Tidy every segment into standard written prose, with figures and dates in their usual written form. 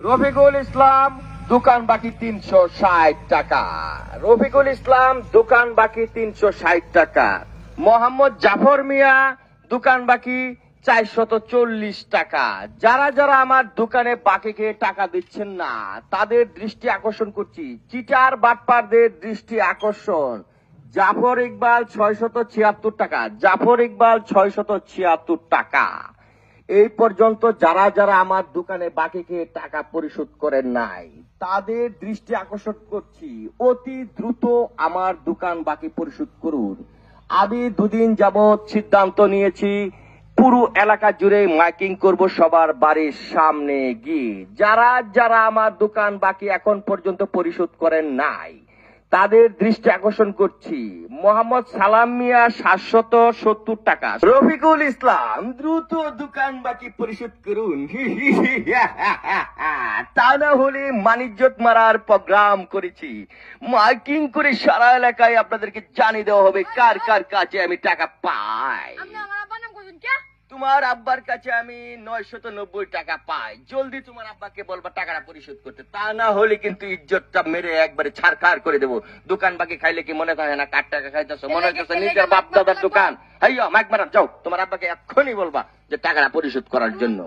রফিকুল ইসলাম দোকান বাকি 360 টাকা। রফিকুল ইসলাম দোকান বাকি 360 টাকা। মোহাম্মদ জাফর মিয়া দোকান বাকি 440 টাকা। যারা যারা আমার দোকানে বাকিকে টাকা দিচ্ছেন না তাদের দৃষ্টি আকর্ষণ করছি, চিটার বাটপারদের দৃষ্টি আকর্ষণ। জাফর ইকবাল 676 টাকা। জাফর ইকবাল 676 টাকা। এই পর্যন্ত যারা যারা আমার দোকানে বাকিকে টাকা পরিশোধ করেন নাই তাদের দৃষ্টি আকর্ষণ করছি, অতি দ্রুত আমার দোকান বাকি পরিশোধ করুন। আমি দুদিন যাবৎ সিদ্ধান্ত নিয়েছি পুরো এলাকা জুড়ে মাইকিং করব সবার বাড়ির সামনে গিয়ে। যারা যারা আমার দোকান বাকি এখন পর্যন্ত পরিশোধ করেন নাই তাদের দৃষ্টি আকর্ষণ করছি। মোহাম্মদ সালাম মিয়া 770 টাকা। রফিকুল ইসলাম দ্রুত দোকান বাকি পরিশোধ করুন, তা না হলে মানিজ্যত মারার প্রোগ্রাম করেছি। মাইকিং করে সারা এলাকায় আপনাদেরকে জানিয়ে দেওয়া হবে কার কার কাছে আমি টাকা পাই। তোমার আব্বার কাছে আমি 990 টাকা পাই। জলদি তোমার আব্বাকে বলবা টাকাটা পরিশোধ করতে, তা না হলে কিন্তু ইজ্জতটা মেরে একবারে ছাড়খাড় করে দেবো। দোকান বাকি খাইলে কি মনে থাকে না কার টাকা খাইতেছো? মনে হচ্ছে নিজের বাপ দাদার দোকান। হাইয়া মাইক মারা যাও, তোমার আব্বাকে এক্ষুনি বলবা যে টাকাটা পরিশোধ করার জন্য।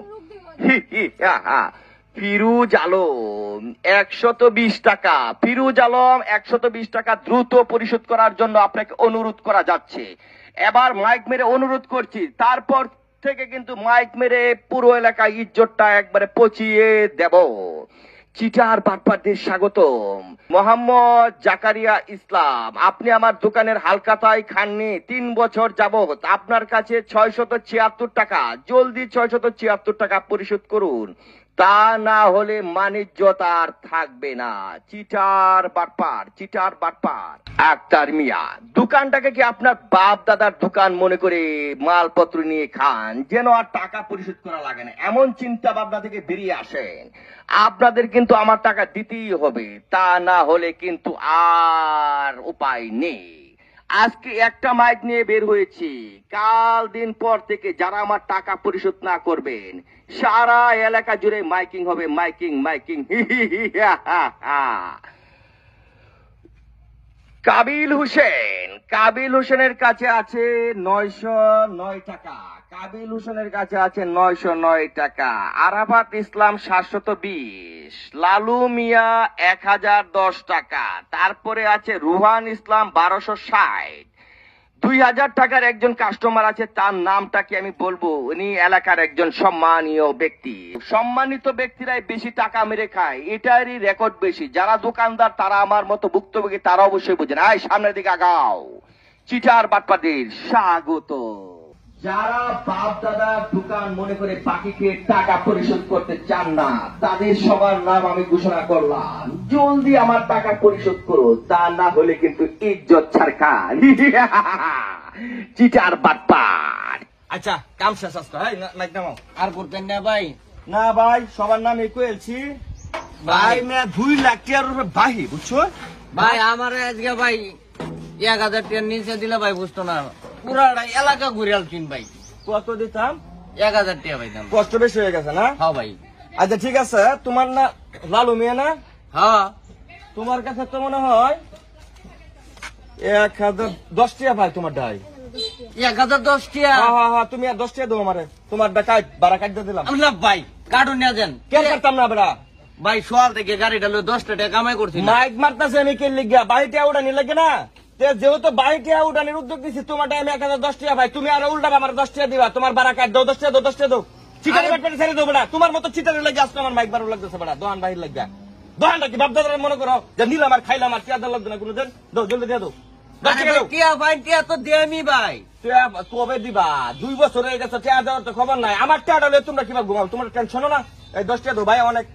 ফিরুজ আলম 120 টাকা। ফিরুজ আলম 120 টাকা দ্রুত পরিশোধ করার জন্য আপনাকে অনুরোধ করা যাচ্ছে। এবার মাইক মেরে অনুরোধ করছি, তারপর থেকে কিন্তু মাইক মেরে পুরো এলাকায় ইজ্জতটা একবারে পচিয়ে দেব। চিটার বাটপারদের স্বাগতম। মোহাম্মদ জাকারিয়া ইসলাম, আপনি আমার দোকানের হালকাতাই খাননি 3 বছর যাবত। আপনার কাছে 676 টাকা। জলদি 676 টাকা পরিশোধ করুন, তা না হলে মানিজ্যত আর থাকবে না। চিটার বাটপার, চিটার বাটপার। আক্তার মিয়া, দোকানটাকে কি আপনার বাপ দাদার দোকান মনে করে মালপত্র নিয়ে খান যেন আর টাকা পরিশোধ করা লাগে না, এমন চিন্তা ভাবনা থেকে বেরিয়ে আসেন। আপনাদের কিন্তু আমার টাকা দিতেই হবে, তা না হলে কিন্তু আর উপায় নেই। আজকে একটা মাইক নিয়ে বের হয়েছি, কাল দিন পর থেকে যারা আমার টাকা পরিশোধ না করবেন সারা এলাকা জুড়ে মাইকিং হবে। Miking miking. কাবিল হোসেন, কাবিল হোসেনের কাছে আছে 909 টাকা। কাবিল হোসেনের কাছে আছে 909 টাকা। আরাফাত ইসলাম 720। লালু মিয়া 1010 টাকা। তারপরে আছে রুহান ইসলাম 1260। 2000 টাকার একজন কাস্টমার আছে, তার নামটা কি আমি বলবো? উনি এলাকার একজন সম্মানীয় ব্যক্তি। সম্মানিত ব্যক্তিরাই বেশি টাকা মেরে খায়, এটারই রেকর্ড বেশি। যারা দোকানদার তারা আমার মতো ভুক্তভোগী, তারা অবশ্যই বুঝেন। আয় সামনের দিকে আগাও। চিটার বাটপারদের স্বাগত। যারা বাপ দাদার দোকান মনে করে বাকিকে টাকা পরিশোধ করতে চান না তাদের সবার নাম আমি ঘোষণা করলাম। জলদি আমার টাকা পরিশোধ করো, তা না হলে কিন্তু ইজ্জত ছাড়খাড়। চিটার বাটপার। আচ্ছা কাম শেষ আজকে। মাইক নামাও। আর করতেন না ভাই? না ভাই, সবার নাম কইছি ভাই। না 2 লাখ টাকার উপরে বাহি, বুঝছো ভাই? আমার আজকে ভাই 1000 টাকার নিচে দিলে ভাই বুঝতো না, পুরাটা এলাকা ঘুরে আলছিন ভাই। কত দিতাম? 1000 টাকা ভাই দাম। কষ্ট বেশি হয়ে গেছে না? হ্যাঁ ভাই। আচ্ছা ঠিক আছে, তোমার না লালু মিয়া না? হ্যাঁ। তোমার কাছে তো মনে হয় 1010 টাকা ভাই। তোমার ডাই 1010 টাকা? হ্যাঁ, তুমি আর 10 টাকা দেবো আমারে। তোমার বাড়া কাট দিলাম না ভাই, কার্টুন নিয়ে যান। কেন করতাম না বেড়া ভাই? সকাল থেকে গাড়িটা 10 টাকা কামাই করছি। মাইক মারতেছে আমি কে লিখা বাড়িটা উঠানি লাগে না? যেহেতু বাড়িটা উঠানির উদ্যোগ দিচ্ছি তোমার টাইমে 1010 টাকা ভাই। তুমি আর উল্টা আমার 10 টাকা দিবা। তোমার বাড়া কাট দাও, 10 টাকা দাও, 10 টাকা দাও। চিটারে ব্যাপারে ছেড়ে দেবো না। তোমার মতো চিটারে লাগে আজকে আমার মাইক বারো লাগতেছে বেড়া। দোহান বাহির লাগবে। দোহানটা কি বাপদাদার মনে করো যে নিলাম আর খাইলাম আর টিয়া লাগবে না কোনোদিন? দাও, জলদি দিয়ে দাও। 10 টাকা দাও। টিয়া ভাই, টিয়া তো দেমি ভাই। কবে দিবা? 2 বছর হয়ে গেছে, টিয়া দেওয়ার তো খবর নাই। আমার টিয়াটা হলে তোমরা কিবা ঘুমাও? তোমার টেনশনও না? এই 10 টাকা দাও ভাই। অনেক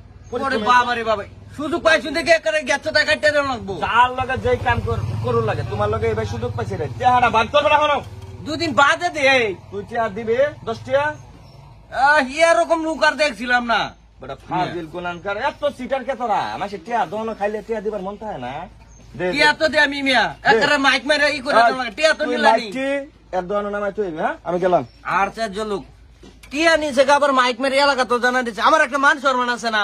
বাবারে বাবা, সুযোগ পাইছি দেখে গেছো টাকা টেনে লাগবো। যার লগে যেই কাম করুন লাগে তোমার লগে এবার সুযোগ পাইছি রে। টিয়াটা বাদ করবে না কোনো? 2 দিন বাদে দে। তুই টিয়া দিবে 10 টাকা? এরকম লোক আর দেখছিলাম না। বেটা ফাজিল গুনানকার, এত সিটার কে তোরা? আমার টিয়া দোনো খাইলে টিয়া দিবার মন থাকে না? টিয়া তো দে আমি মিয়া একারে মাইক মেরে ই করে টিয়া তো নিলানি। এর দোনো নামাই তুই। হ্যাঁ আমি গেলাম। আর 4 লোক টিয়া নিছে, আবার মাইক মেরে এলাকা তো জানা দিচ্ছে। আমার একটা মান সম্মান আছে না?